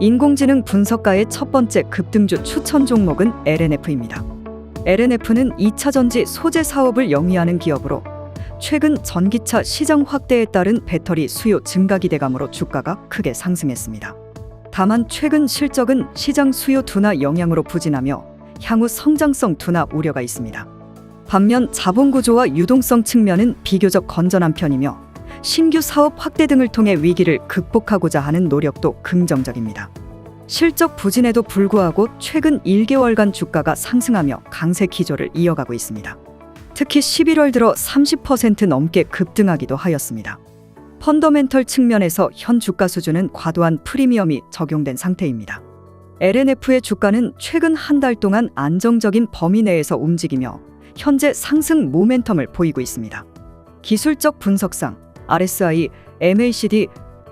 인공지능 분석가의 첫 번째 급등주 추천 종목은 LNF입니다. LNF는 2차 전지 소재 사업을 영위하는 기업으로 최근 전기차 시장 확대에 따른 배터리 수요 증가 기대감으로 주가가 크게 상승했습니다. 다만 최근 실적은 시장 수요 둔화 영향으로 부진하며 향후 성장성 둔화 우려가 있습니다. 반면 자본 구조와 유동성 측면은 비교적 건전한 편이며 신규 사업 확대 등을 통해 위기를 극복하고자 하는 노력도 긍정적입니다. 실적 부진에도 불구하고 최근 1개월간 주가가 상승하며 강세 기조를 이어가고 있습니다. 특히 11월 들어 30% 넘게 급등하기도 하였습니다. 펀더멘털 측면에서 현 주가 수준은 과도한 프리미엄이 적용된 상태입니다. LNF의 주가는 최근 한 달 동안 안정적인 범위 내에서 움직이며 현재 상승 모멘텀을 보이고 있습니다. 기술적 분석상 RSI, MACD,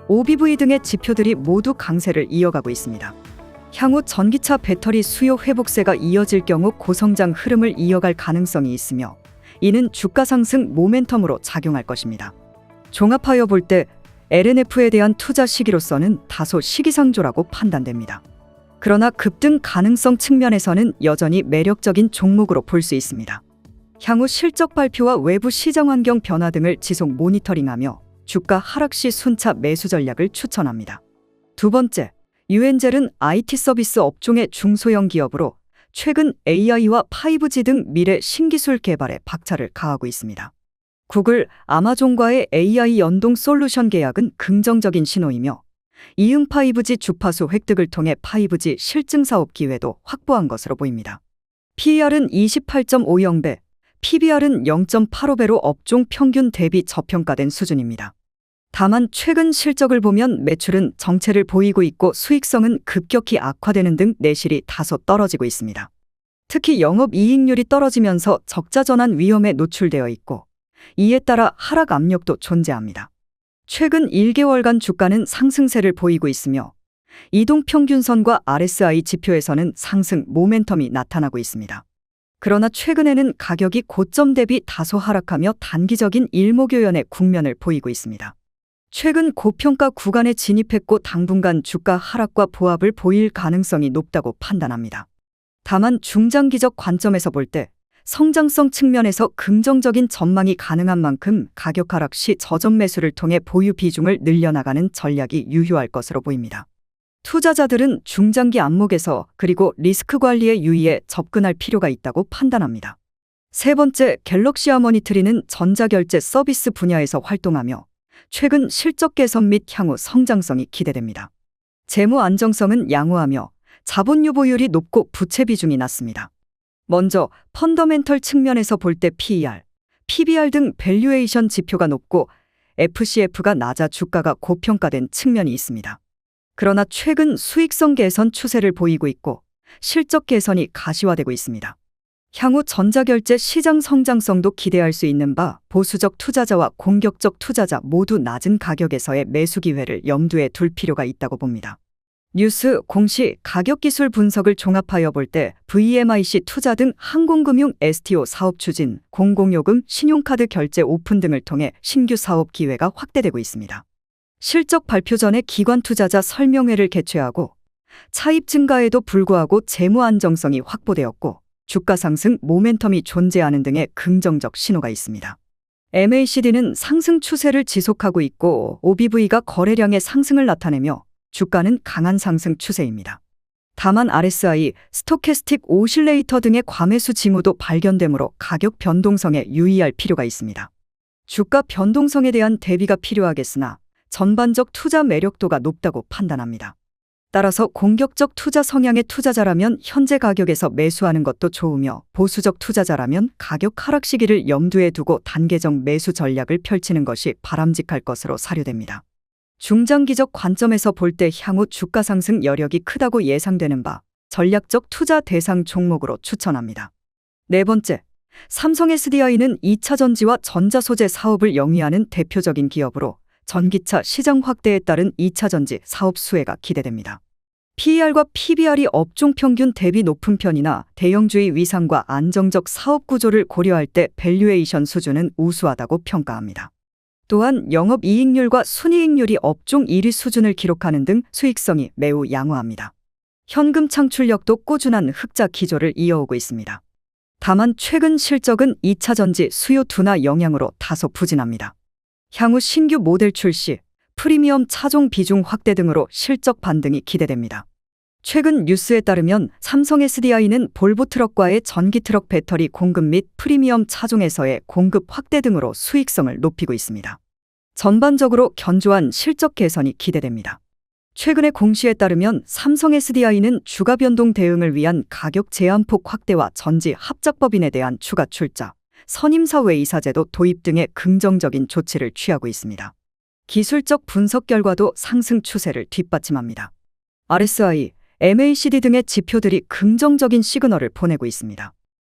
OBV 등의 지표들이 모두 강세를 이어가고 있습니다. 향후 전기차 배터리 수요 회복세가 이어질 경우 고성장 흐름을 이어갈 가능성이 있으며 이는 주가 상승 모멘텀으로 작용할 것입니다. 종합하여 볼 때 LNF에 대한 투자 시기로서는 다소 시기상조라고 판단됩니다. 그러나 급등 가능성 측면에서는 여전히 매력적인 종목으로 볼 수 있습니다. 향후 실적 발표와 외부 시장 환경 변화 등을 지속 모니터링하며 주가 하락 시 순차 매수 전략을 추천합니다. 두 번째, 유엔젤은 IT 서비스 업종의 중소형 기업으로 최근 AI와 5G 등 미래 신기술 개발에 박차를 가하고 있습니다. 구글, 아마존과의 AI 연동 솔루션 계약은 긍정적인 신호이며 이응 5G 주파수 획득을 통해 5G 실증 사업 기회도 확보한 것으로 보입니다. PER은 28.50배, PBR은 0.85배로 업종 평균 대비 저평가된 수준입니다. 다만 최근 실적을 보면 매출은 정체를 보이고 있고 수익성은 급격히 악화되는 등 내실이 다소 떨어지고 있습니다. 특히 영업이익률이 떨어지면서 적자 전환 위험에 노출되어 있고 이에 따라 하락 압력도 존재합니다. 최근 1개월간 주가는 상승세를 보이고 있으며 이동평균선과 RSI 지표에서는 상승 모멘텀이 나타나고 있습니다. 그러나 최근에는 가격이 고점 대비 다소 하락하며 단기적인 일목요연의 국면을 보이고 있습니다. 최근 고평가 구간에 진입했고 당분간 주가 하락과 보합을 보일 가능성이 높다고 판단합니다. 다만 중장기적 관점에서 볼 때 성장성 측면에서 긍정적인 전망이 가능한 만큼 가격 하락 시 저점 매수를 통해 보유 비중을 늘려나가는 전략이 유효할 것으로 보입니다. 투자자들은 중장기 안목에서 그리고 리스크 관리의 유의에 접근할 필요가 있다고 판단합니다. 세 번째, 갤럭시 하머니트리는 전자결제 서비스 분야에서 활동하며 최근 실적 개선 및 향후 성장성이 기대됩니다. 재무 안정성은 양호하며 자본 유보율이 높고 부채 비중이 낮습니다. 먼저 펀더멘털 측면에서 볼 때 PER, PBR 등 밸류에이션 지표가 높고 FCF가 낮아 주가가 고평가된 측면이 있습니다. 그러나 최근 수익성 개선 추세를 보이고 있고 실적 개선이 가시화되고 있습니다. 향후 전자결제 시장 성장성도 기대할 수 있는 바 보수적 투자자와 공격적 투자자 모두 낮은 가격에서의 매수 기회를 염두에 둘 필요가 있다고 봅니다. 뉴스, 공시, 가격기술 분석을 종합하여 볼 때 VMIC 투자 등 항공금융 STO 사업 추진, 공공요금, 신용카드 결제 오픈 등을 통해 신규 사업 기회가 확대되고 있습니다. 실적 발표 전에 기관 투자자 설명회를 개최하고 차입 증가에도 불구하고 재무 안정성이 확보되었고 주가 상승 모멘텀이 존재하는 등의 긍정적 신호가 있습니다. MACD는 상승 추세를 지속하고 있고 OBV가 거래량의 상승을 나타내며 주가는 강한 상승 추세입니다. 다만 RSI, 스토캐스틱 오실레이터 등의 과매수 징후도 발견되므로 가격 변동성에 유의할 필요가 있습니다. 주가 변동성에 대한 대비가 필요하겠으나 전반적 투자 매력도가 높다고 판단합니다. 따라서 공격적 투자 성향의 투자자라면 현재 가격에서 매수하는 것도 좋으며 보수적 투자자라면 가격 하락 시기를 염두에 두고 단계적 매수 전략을 펼치는 것이 바람직할 것으로 사료됩니다. 중장기적 관점에서 볼 때 향후 주가 상승 여력이 크다고 예상되는 바 전략적 투자 대상 종목으로 추천합니다. 네 번째, 삼성 SDI는 2차 전지와 전자소재 사업을 영위하는 대표적인 기업으로 전기차 시장 확대에 따른 2차 전지 사업 수혜가 기대됩니다. PER과 PBR이 업종 평균 대비 높은 편이나 대형주의 위상과 안정적 사업 구조를 고려할 때 밸류에이션 수준은 우수하다고 평가합니다. 또한 영업이익률과 순이익률이 업종 1위 수준을 기록하는 등 수익성이 매우 양호합니다. 현금 창출력도 꾸준한 흑자 기조를 이어오고 있습니다. 다만 최근 실적은 2차 전지 수요 둔화 영향으로 다소 부진합니다. 향후 신규 모델 출시, 프리미엄 차종 비중 확대 등으로 실적 반등이 기대됩니다. 최근 뉴스에 따르면 삼성 SDI는 볼보 트럭과의 전기 트럭 배터리 공급 및 프리미엄 차종에서의 공급 확대 등으로 수익성을 높이고 있습니다. 전반적으로 견조한 실적 개선이 기대됩니다. 최근의 공시에 따르면 삼성 SDI는 주가 변동 대응을 위한 가격 제한폭 확대와 전지 합작법인에 대한 추가 출자, 선임사회 이사제도 도입 등의 긍정적인 조치를 취하고 있습니다. 기술적 분석 결과도 상승 추세를 뒷받침합니다. RSI, MACD 등의 지표들이 긍정적인 시그널을 보내고 있습니다.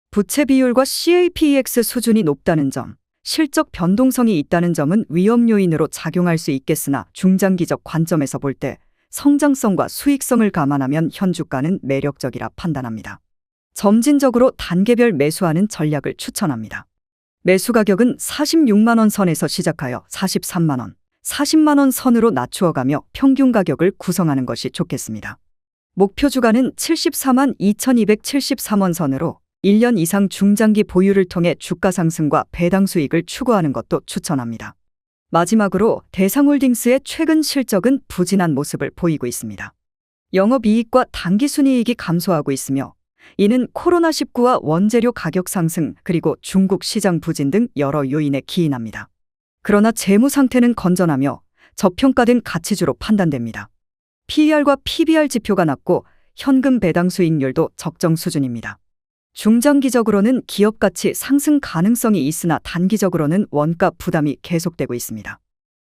부채 비율과 CAPEX 수준이 높다는 점, 실적 변동성이 있다는 점은 위험 요인으로 작용할 수 있겠으나 중장기적 관점에서 볼 때 성장성과 수익성을 감안하면 현 주가는 매력적이라 판단합니다. 점진적으로 단계별 매수하는 전략을 추천합니다. 매수 가격은 46만 원 선에서 시작하여 43만 원, 40만 원 선으로 낮추어가며 평균 가격을 구성하는 것이 좋겠습니다. 목표 주가는 74만 2,273원 선으로 1년 이상 중장기 보유를 통해 주가 상승과 배당 수익을 추구하는 것도 추천합니다. 마지막으로 대상홀딩스의 최근 실적은 부진한 모습을 보이고 있습니다. 영업이익과 당기순이익이 감소하고 있으며 이는 코로나19와 원재료 가격 상승 그리고 중국 시장 부진 등 여러 요인에 기인합니다. 그러나 재무 상태는 건전하며 저평가된 가치주로 판단됩니다. PER과 PBR 지표가 낮고 현금 배당 수익률도 적정 수준입니다. 중장기적으로는 기업 가치 상승 가능성이 있으나 단기적으로는 원가 부담이 계속되고 있습니다.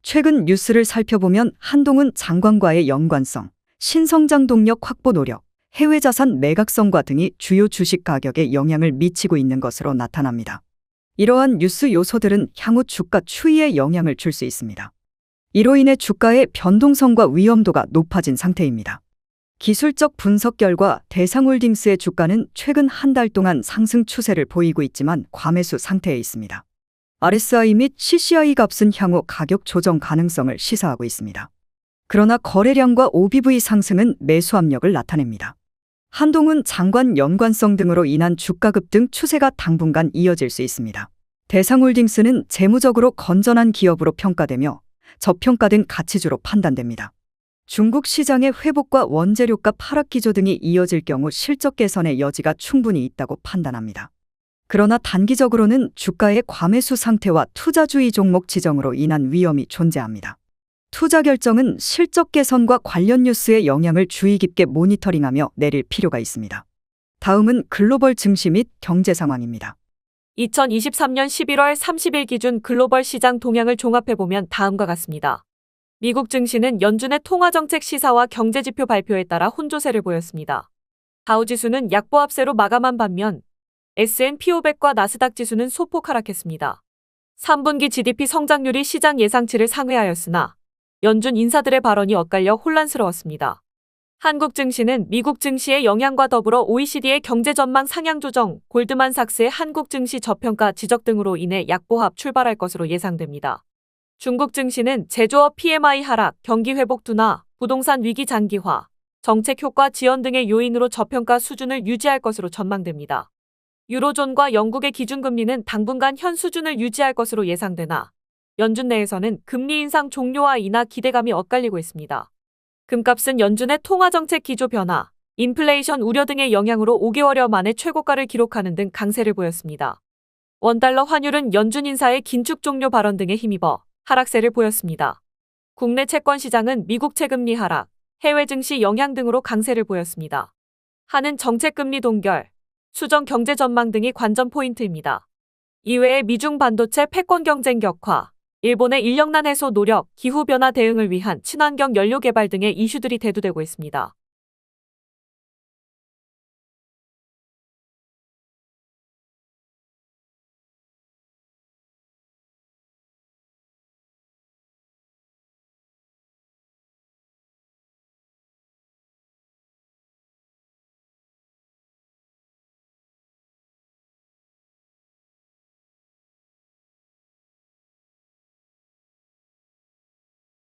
최근 뉴스를 살펴보면 한동훈 장관과의 연관성, 신성장 동력 확보 노력, 해외 자산 매각성과 등이 주요 주식 가격에 영향을 미치고 있는 것으로 나타납니다. 이러한 뉴스 요소들은 향후 주가 추이에 영향을 줄 수 있습니다. 이로 인해 주가의 변동성과 위험도가 높아진 상태입니다. 기술적 분석 결과 대상홀딩스의 주가는 최근 한 달 동안 상승 추세를 보이고 있지만 과매수 상태에 있습니다. RSI 및 CCI 값은 향후 가격 조정 가능성을 시사하고 있습니다. 그러나 거래량과 OBV 상승은 매수 압력을 나타냅니다. 한동훈 장관 연관성 등으로 인한 주가 급등 추세가 당분간 이어질 수 있습니다. 대상홀딩스는 재무적으로 건전한 기업으로 평가되며 저평가된 가치주로 판단됩니다. 중국 시장의 회복과 원재료값 하락 기조 등이 이어질 경우 실적 개선의 여지가 충분히 있다고 판단합니다. 그러나 단기적으로는 주가의 과매수 상태와 투자주의 종목 지정으로 인한 위험이 존재합니다. 투자 결정은 실적 개선과 관련 뉴스의 영향을 주의 깊게 모니터링하며 내릴 필요가 있습니다. 다음은 글로벌 증시 및 경제 상황입니다. 2023년 11월 30일 기준 글로벌 시장 동향을 종합해보면 다음과 같습니다. 미국 증시는 연준의 통화정책 시사와 경제지표 발표에 따라 혼조세를 보였습니다. 다우지수는 약보합세로 마감한 반면 S&P 500과 나스닥 지수는 소폭 하락했습니다. 3분기 GDP 성장률이 시장 예상치를 상회하였으나 연준 인사들의 발언이 엇갈려 혼란스러웠습니다. 한국 증시는 미국 증시의 영향과 더불어 OECD의 경제 전망 상향 조정, 골드만삭스의 한국 증시 저평가 지적 등으로 인해 약보합 출발할 것으로 예상됩니다. 중국 증시는 제조업 PMI 하락, 경기 회복 둔화, 부동산 위기 장기화, 정책 효과 지연 등의 요인으로 저평가 수준을 유지할 것으로 전망됩니다. 유로존과 영국의 기준금리는 당분간 현 수준을 유지할 것으로 예상되나 연준 내에서는 금리 인상 종료와 인하 기대감이 엇갈리고 있습니다. 금값은 연준의 통화정책 기조 변화, 인플레이션 우려 등의 영향으로 5개월여 만에 최고가를 기록하는 등 강세를 보였습니다. 원달러 환율은 연준 인사의 긴축 종료 발언 등에 힘입어 하락세를 보였습니다. 국내 채권 시장은 미국 채금리 하락, 해외 증시 영향 등으로 강세를 보였습니다. 한은 정책금리 동결, 수정 경제 전망 등이 관전 포인트입니다. 이외에 미중 반도체 패권 경쟁 격화, 일본의 인력난 해소 노력, 기후변화 대응을 위한 친환경 연료 개발 등의 이슈들이 대두되고 있습니다.